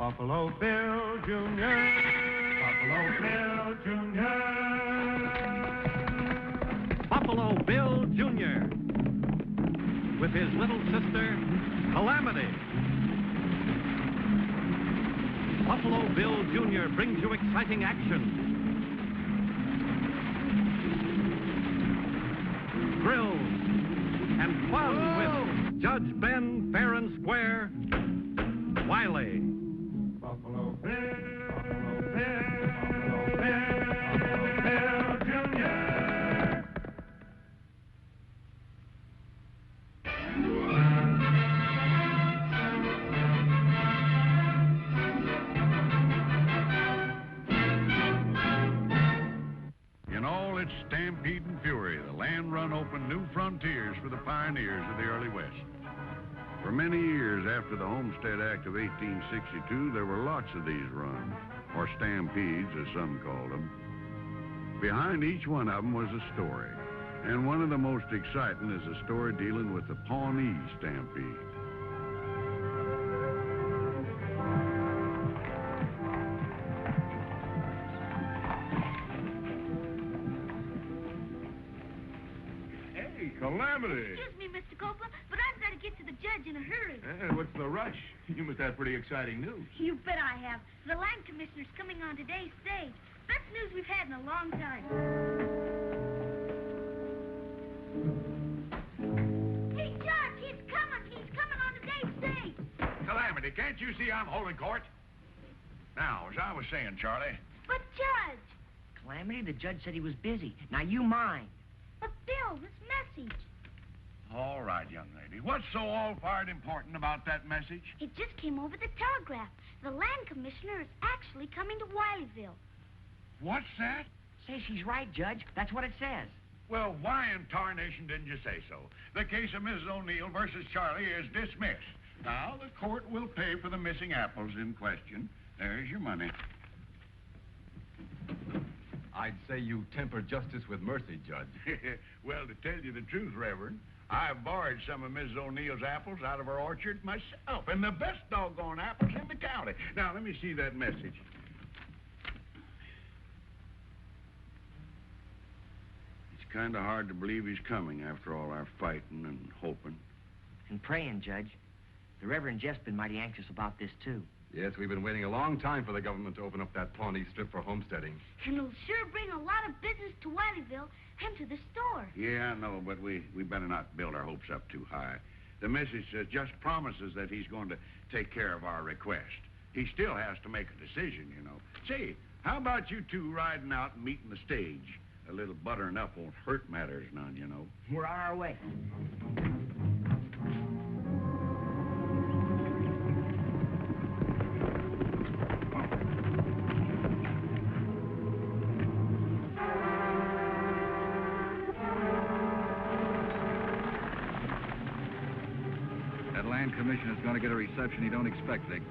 Buffalo Bill Jr. Buffalo Bill Jr. Buffalo Bill Jr. with his little sister, Calamity. Buffalo Bill Jr. brings you exciting action, thrills, and fun with Judge Ben, fair and square, Wiley. Buffalo Bill, Buffalo Bill, Buffalo Bill Jr. In all its stampede and fury, the land run opened new frontiers for the pioneers of the early West. For many years after the Homestead Act of 1862, there were lots of these runs, or stampedes, as some called them. Behind each one of them was a story, and one of the most exciting is a story dealing with the Pawnee Stampede. Calamity! Excuse me, Mr. Copeland, but I've got to get to the judge in a hurry. What's the rush? You must have pretty exciting news. You bet I have. The land commissioner's coming on today's stage. Best news we've had in a long time. Hey, Judge, he's coming. He's coming on today's stage. Calamity, can't you see I'm holding court? Now, as I was saying, Charlie... But, Judge... Calamity, the judge said he was busy. Now, you mind. But, Bill, this message... All right, young lady. What's so all-fired important about that message? It just came over the telegraph. The land commissioner is actually coming to Wileyville. What's that? Say she's right, Judge. That's what it says. Well, why in tarnation didn't you say so? The case of Mrs. O'Neill versus Charlie is dismissed. Now, the court will pay for the missing apples in question. There's your money. I'd say you temper justice with mercy, Judge. Well, to tell you the truth, Reverend, I've borrowed some of Mrs. O'Neill's apples out of her orchard myself, and the best doggone apples in the county. Now, let me see that message. It's kind of hard to believe he's coming after all our fighting and hoping. And praying, Judge. The Reverend Jeff's been mighty anxious about this, too. Yes, we've been waiting a long time for the government to open up that Pawnee strip for homesteading. And it'll sure bring a lot of business to Wileyville and to the store. Yeah, I know, but we better not build our hopes up too high. The message just promises that he's going to take care of our request. He still has to make a decision, you know. Say, how about you two riding out and meeting the stage? A little buttering up won't hurt matters none, you know. We're on our way. Commissioner's going to get a reception he don't expect, Dick.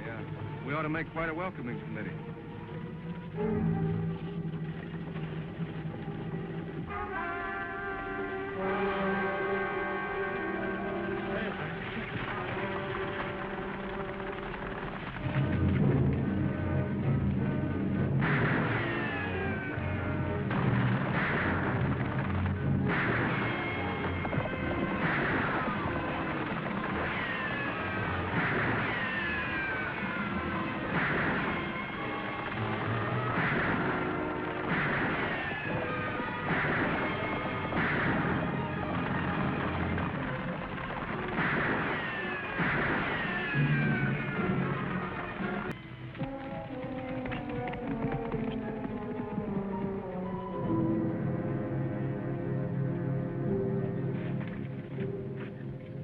Yeah, we ought to make quite a welcoming committee.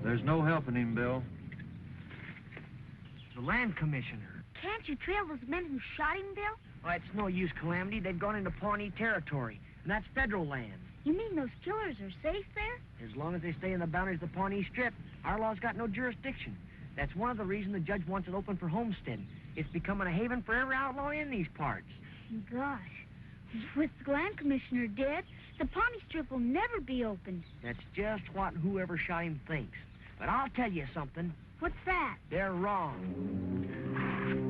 There's no helping him, Bill. The land commissioner. Can't you trail those men who shot him, Bill? Oh, it's no use, Calamity. They've gone into Pawnee territory, and that's federal land. You mean those killers are safe there? As long as they stay in the boundaries of the Pawnee Strip, our law's got no jurisdiction. That's one of the reasons the judge wants it open for homesteading. It's becoming a haven for every outlaw in these parts. Gosh, with the land commissioner dead, the Pawnee Strip will never be opened. That's just what whoever shot him thinks. But I'll tell you something. What's that? They're wrong.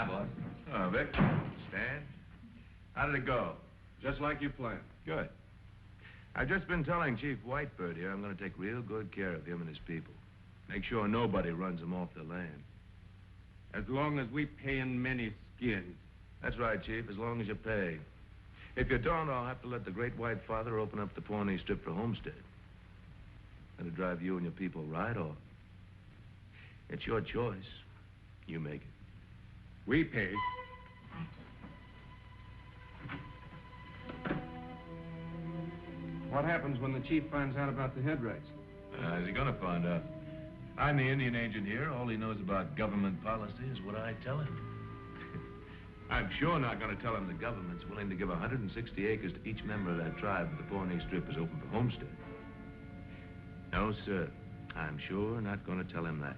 Hi, boss. Oh, Vic. Stan. How did it go? Just like you planned. Good. I've just been telling Chief Whitebird here I'm going to take real good care of him and his people. Make sure nobody runs them off their land. As long as we pay in many skins. That's right, Chief, as long as you pay. If you don't, I'll have to let the Great White Father open up the Pawnee Strip for homestead. That'll drive you and your people right off. It's your choice. You make it. We pay. What happens when the chief finds out about the head rights? How's he gonna find out? I'm the Indian agent here. All he knows about government policy is what I tell him. I'm sure not gonna tell him the government's willing to give 160 acres to each member of that tribe if the Pawnee Strip is open for homestead. No, sir. I'm sure not gonna tell him that.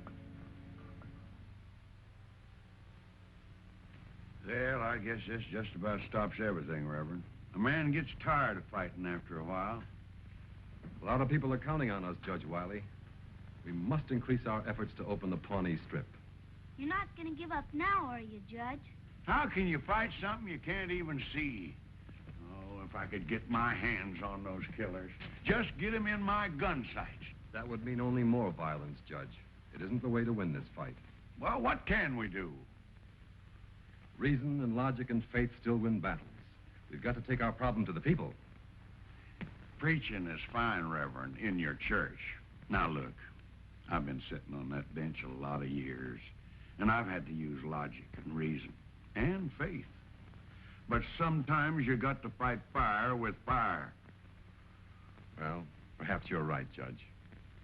Well, I guess this just about stops everything, Reverend. A man gets tired of fighting after a while. A lot of people are counting on us, Judge Wiley. We must increase our efforts to open the Pawnee Strip. You're not going to give up now, are you, Judge? How can you fight something you can't even see? Oh, if I could get my hands on those killers. Just get them in my gun sights. That would mean only more violence, Judge. It isn't the way to win this fight. Well, what can we do? Reason and logic and faith still win battles. We've got to take our problem to the people. Preaching is fine, Reverend, in your church. Now, look, I've been sitting on that bench a lot of years, and I've had to use logic and reason and faith. But sometimes you got to fight fire with fire. Well, perhaps you're right, Judge.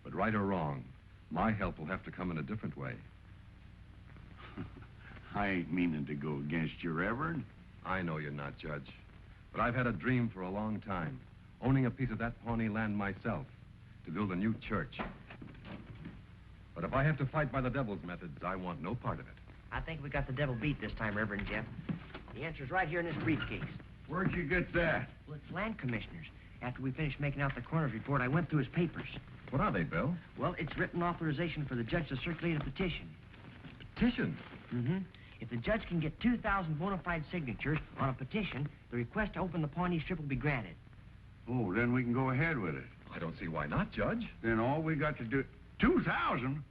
But right or wrong, my help will have to come in a different way. I ain't meaning to go against you, Reverend. I know you're not, Judge. But I've had a dream for a long time, owning a piece of that Pawnee land myself, to build a new church. But if I have to fight by the devil's methods, I want no part of it. I think we got the devil beat this time, Reverend Jeff. The answer's right here in this briefcase. Where'd you get that? Well, it's land commissioners. After we finished making out the coroner's report, I went through his papers. What are they, Bill? Well, it's written authorization for the judge to circulate a petition. Petition? Mm-hmm. If the judge can get 2,000 bona fide signatures on a petition, the request to open the Pawnee Strip will be granted. Oh, then we can go ahead with it. I don't see why not, Judge. Then all we got to do... 2,000?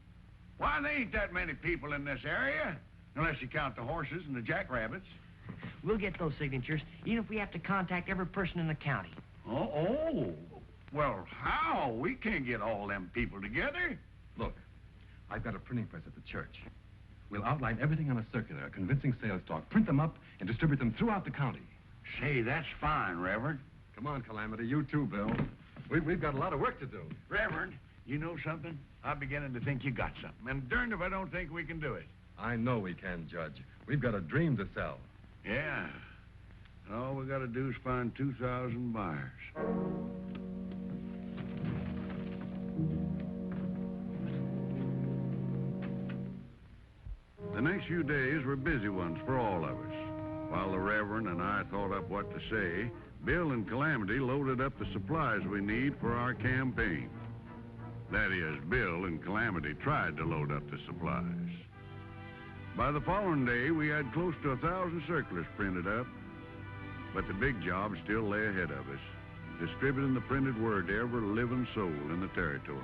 Why, there ain't that many people in this area. Unless you count the horses and the jackrabbits. We'll get those signatures, even if we have to contact every person in the county. Oh. Well, how? We can't get all them people together. Look, I've got a printing press at the church. We'll outline everything on a circular, a convincing sales talk, print them up, and distribute them throughout the county. Say, that's fine, Reverend. Come on, Calamity. You too, Bill. We've got a lot of work to do. Reverend, you know something? I'm beginning to think you got something. And darned if I don't think we can do it. I know we can, Judge. We've got a dream to sell. Yeah. And all we got to do is find 2,000 buyers. The next few days were busy ones for all of us. While the Reverend and I thought up what to say, Bill and Calamity loaded up the supplies we need for our campaign. That is, Bill and Calamity tried to load up the supplies. By the following day, we had close to 1,000 circulars printed up. But the big job still lay ahead of us, distributing the printed word to every living soul in the territory.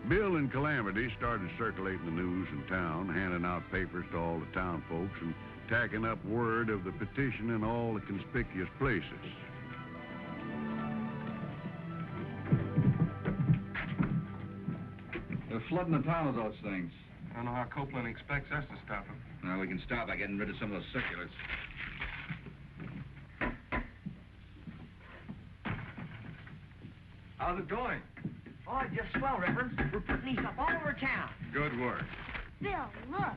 Bill and Calamity started circulating the news in town, handing out papers to all the town folks and tacking up word of the petition in all the conspicuous places. They're flooding the town with those things. I don't know how Copeland expects us to stop them. Well, we can stop by getting rid of some of those circulars. How's it going? Oh, just swell, Reverend. We're putting these up all over town. Good work. Bill, look.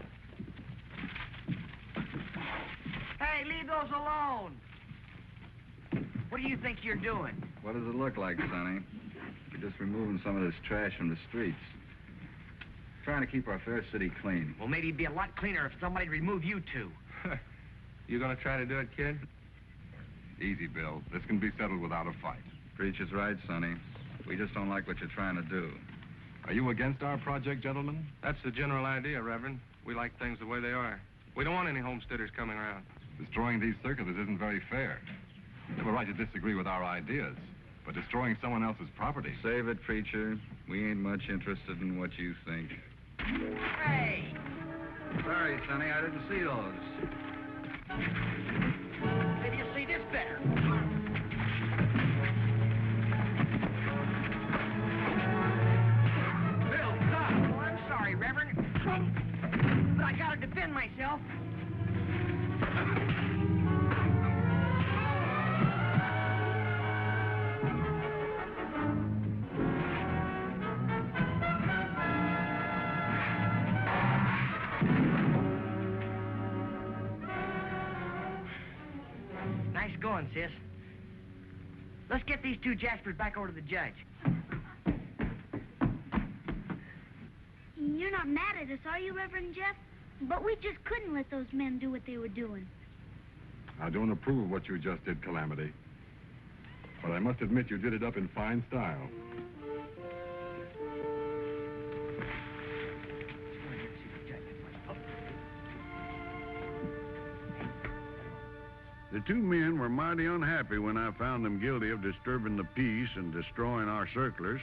Hey, leave those alone. What do you think you're doing? What does it look like, Sonny? We're just removing some of this trash from the streets. Trying to keep our fair city clean. Well, maybe it'd be a lot cleaner if somebody'd remove you two. You gonna try to do it, kid? Easy, Bill. This can be settled without a fight. Preach is right, Sonny. We just don't like what you're trying to do. Are you against our project, gentlemen? That's the general idea, Reverend. We like things the way they are. We don't want any homesteaders coming around. Destroying these circuses isn't very fair. You have a right to disagree with our ideas, but destroying someone else's property... Save it, preacher. We ain't much interested in what you think. Hey! Sorry, Sonny, I didn't see those. Maybe you'll see this better. Bill, stop! Oh, I'm sorry, Reverend. But I gotta defend myself. Nice going, sis. Let's get these two Jaspers back over to the judge. You're not mad at us, are you, Reverend Jeff? But we just couldn't let those men do what they were doing. I don't approve of what you just did, Calamity. But I must admit you did it up in fine style. The two men were mighty unhappy when I found them guilty of disturbing the peace and destroying our circulars,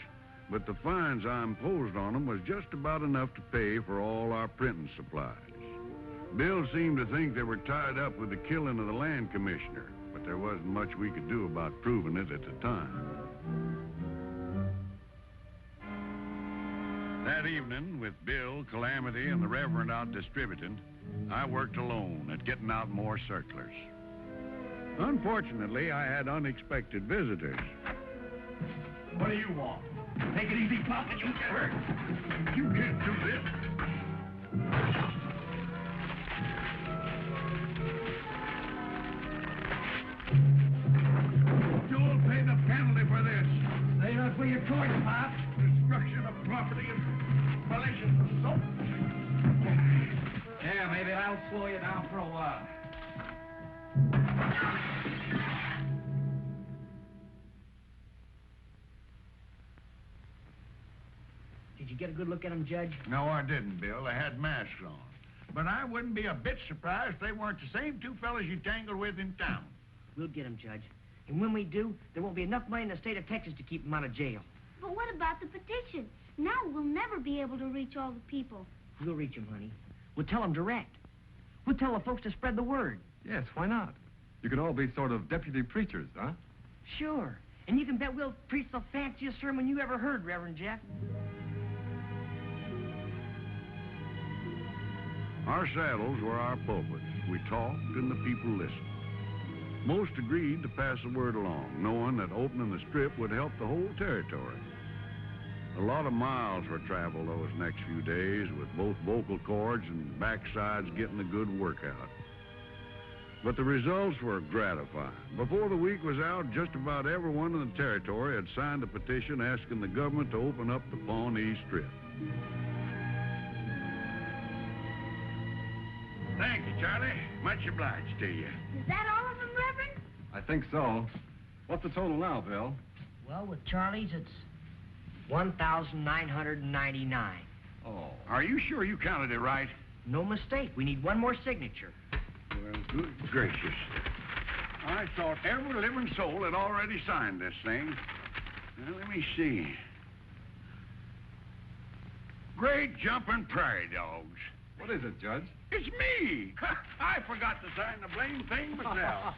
but the fines I imposed on them was just about enough to pay for all our printing supplies. Bill seemed to think they were tied up with the killing of the land commissioner, but there wasn't much we could do about proving it at the time. That evening, with Bill, Calamity, and the Reverend out distributing, I worked alone at getting out more circulars. Unfortunately, I had unexpected visitors. What do you want? Take it easy, Pop, and you'll get hurt. You can't do this. You'll pay the penalty for this. Say that for your choice, Pop. Destruction of property and malicious assault. Yeah, maybe I'll slow you down for a while. Did you get a good look at them, Judge? No, I didn't, Bill. They had masks on. But I wouldn't be a bit surprised if they weren't the same two fellas you tangled with in town. We'll get them, Judge. And when we do, there won't be enough money in the state of Texas to keep them out of jail. But what about the petition? Now we'll never be able to reach all the people. We'll reach them, honey. We'll tell them direct. We'll tell the folks to spread the word. Yes, why not? You could all be sort of deputy preachers, huh? Sure. And you can bet we'll preach the fanciest sermon you ever heard, Reverend Jeff. Our saddles were our pulpits. We talked and the people listened. Most agreed to pass the word along, knowing that opening the strip would help the whole territory. A lot of miles were traveled those next few days, with both vocal cords and backsides getting a good workout. But the results were gratifying. Before the week was out, just about everyone in the territory had signed a petition asking the government to open up the Pawnee Strip. Thank you, Charlie. Much obliged to you. Is that all of them, Reverend? I think so. What's the total now, Bill? Well, with Charlie's, it's 1,999. Oh. Are you sure you counted it right? No mistake. We need one more signature. Well, good gracious. I thought every living soul had already signed this thing. Well, let me see. Great jumping prairie dogs. What is it, Judge? It's me! I forgot to sign the blame thing myself.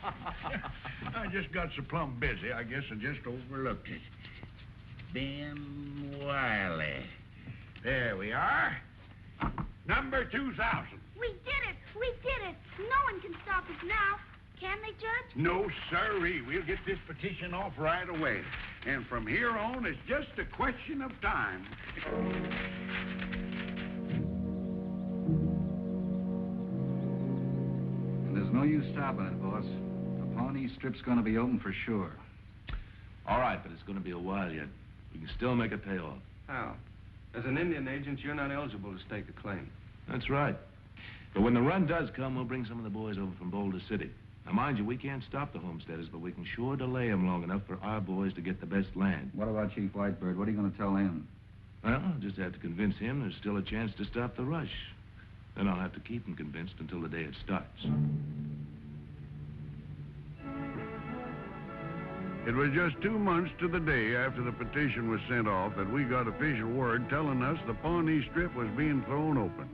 I just got so plumb busy, I guess I just overlooked it. Ben Wiley. There we are. Number 2,000. We did it! We did it! No one can stop us now. Can they, Judge? No, sirree. We'll get this petition off right away. And from here on, it's just a question of time. And there's no use stopping it, boss. The Pawnee Strip's gonna be open for sure. All right, but it's going to be a while yet. We can still make it pay off. How? As an Indian agent, you're not eligible to stake a claim. That's right. But when the run does come, we'll bring some of the boys over from Boulder City. Now, mind you, we can't stop the homesteaders, but we can sure delay them long enough for our boys to get the best land. What about Chief Whitebird? What are you gonna tell him? Well, I'll just have to convince him there's still a chance to stop the rush. Then I'll have to keep them convinced until the day it starts. It was just 2 months to the day after the petition was sent off that we got official word telling us the Pawnee Strip was being thrown open.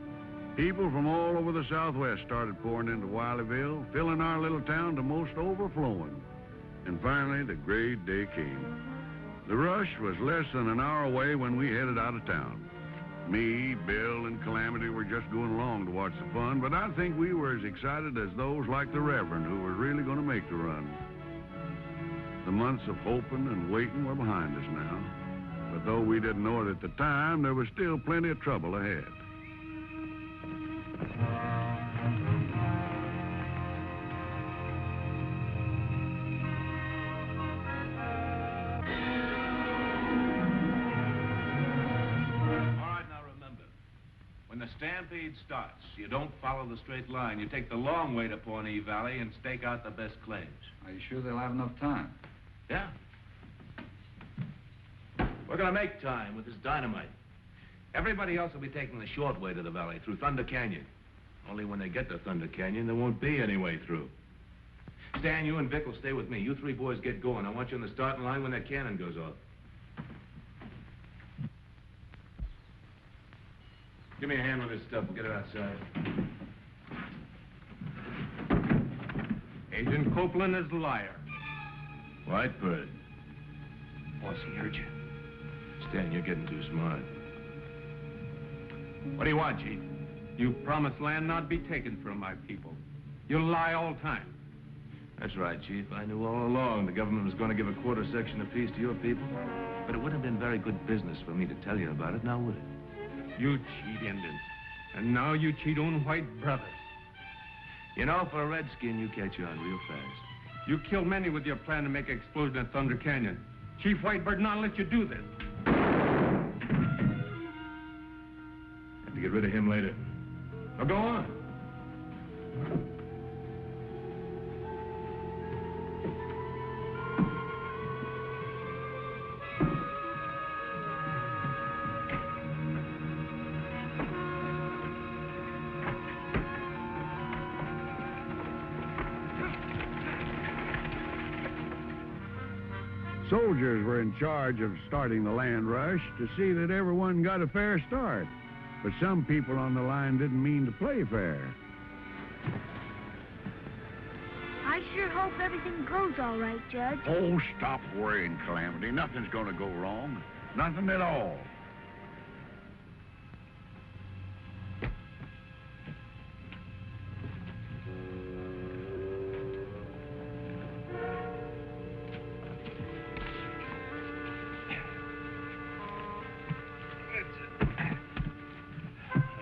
People from all over the Southwest started pouring into Wileyville, filling our little town to most overflowing. And finally, the great day came. The rush was less than an hour away when we headed out of town. Me, Bill, and Calamity were just going along to watch the fun, but I think we were as excited as those like the Reverend who were really going to make the run. The months of hoping and waiting were behind us now. But though we didn't know it at the time, there was still plenty of trouble ahead. When the stampede starts, you don't follow the straight line. You take the long way to Pawnee Valley and stake out the best claims. Are you sure they'll have enough time? Yeah. We're gonna make time with this dynamite. Everybody else will be taking the short way to the valley through Thunder Canyon. Only when they get to Thunder Canyon, there won't be any way through. Stan, you and Vic will stay with me. You three boys get going. I want you in the starting line when that cannon goes off. Give me a hand with this stuff. We'll get it outside. Agent Copeland is a liar. Whitebird. Boss, he heard you. Stan, you're getting too smart. What do you want, Chief? You promised land not be taken from my people. You lie all time. That's right, Chief. I knew all along the government was going to give a quarter section apiece to your people. But it wouldn't have been very good business for me to tell you about it, now would it? You cheat Indians. And now you cheat own white brothers. You know, for a redskin, you catch on real fast. You killed many with your plan to make an explosion at Thunder Canyon. Chief Whitebird not let you do this. Have to get rid of him later. Now go on. Soldiers were in charge of starting the land rush to see that everyone got a fair start. But some people on the line didn't mean to play fair. I sure hope everything goes all right, Judge. Oh, stop worrying, Calamity. Nothing's going to go wrong. Nothing at all.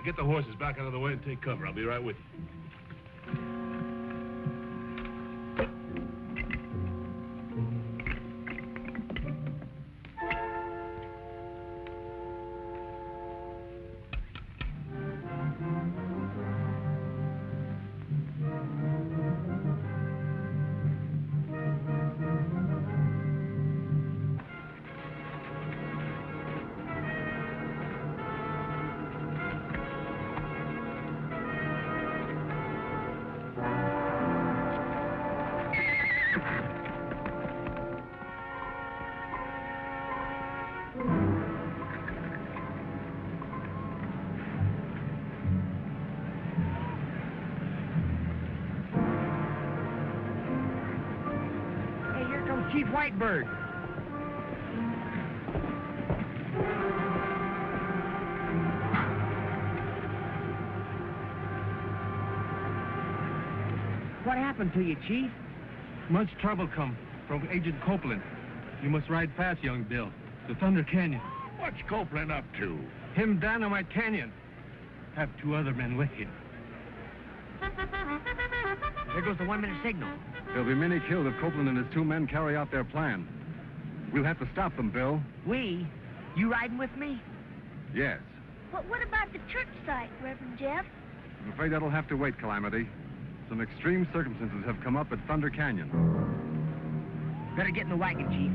Get the horses back out of the way and take cover. I'll be right with you. Chief Whitebird. What happened to you, Chief? Much trouble come from Agent Copeland. You must ride fast, young Bill, to Thunder Canyon. What's Copeland up to? Him Dynamite Canyon. Have 2 other men with him. There goes the 1-minute signal. There'll be many killed if Copeland and his 2 men carry out their plan. We'll have to stop them, Bill. We? You riding with me? Yes. But what about the church site, Reverend Jeff? I'm afraid that'll have to wait, Calamity. Some extreme circumstances have come up at Thunder Canyon. Better get in the wagon, Chief.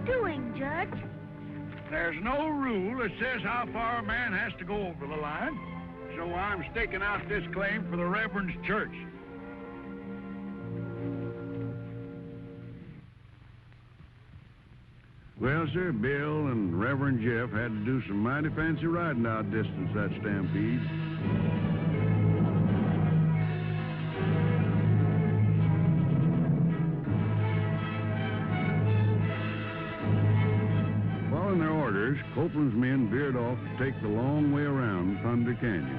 doing, Judge? There's no rule that says how far a man has to go over the line. So I'm staking out this claim for the Reverend's church. Well, sir, Bill and Reverend Jeff had to do some mighty fancy riding out distance that stampede. Following their orders, Copeland's men veered off to take the long way around Thunder Canyon.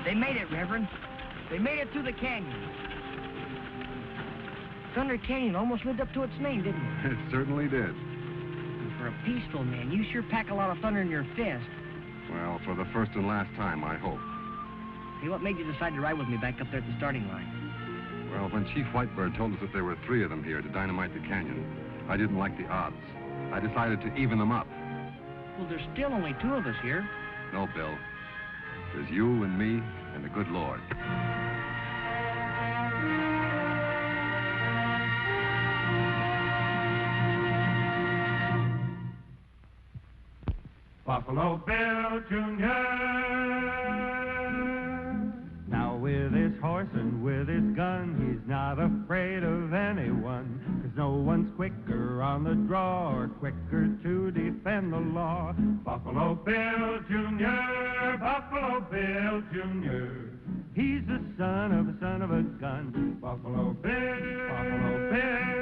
They made it, Reverend. They made it through the canyon. Thunder Canyon almost lived up to its name, didn't it? It certainly did. And for a peaceful man, you sure pack a lot of thunder in your fist. Well, for the first and last time, I hope. Hey, what made you decide to ride with me back up there at the starting line? Well, when Chief Whitebird told us that there were 3 of them here to dynamite the canyon, I didn't like the odds. I decided to even them up. Well, there's still only 2 of us here. No, Bill. There's you and me and the good Lord. Buffalo Bill Jr. Now with his horse and with his gun, he's not afraid of anyone, 'cause no one's quicker on the draw or quicker to defend the law. Buffalo Bill Jr., Buffalo Bill Jr. He's the son of a gun. Buffalo Bill, Buffalo Bill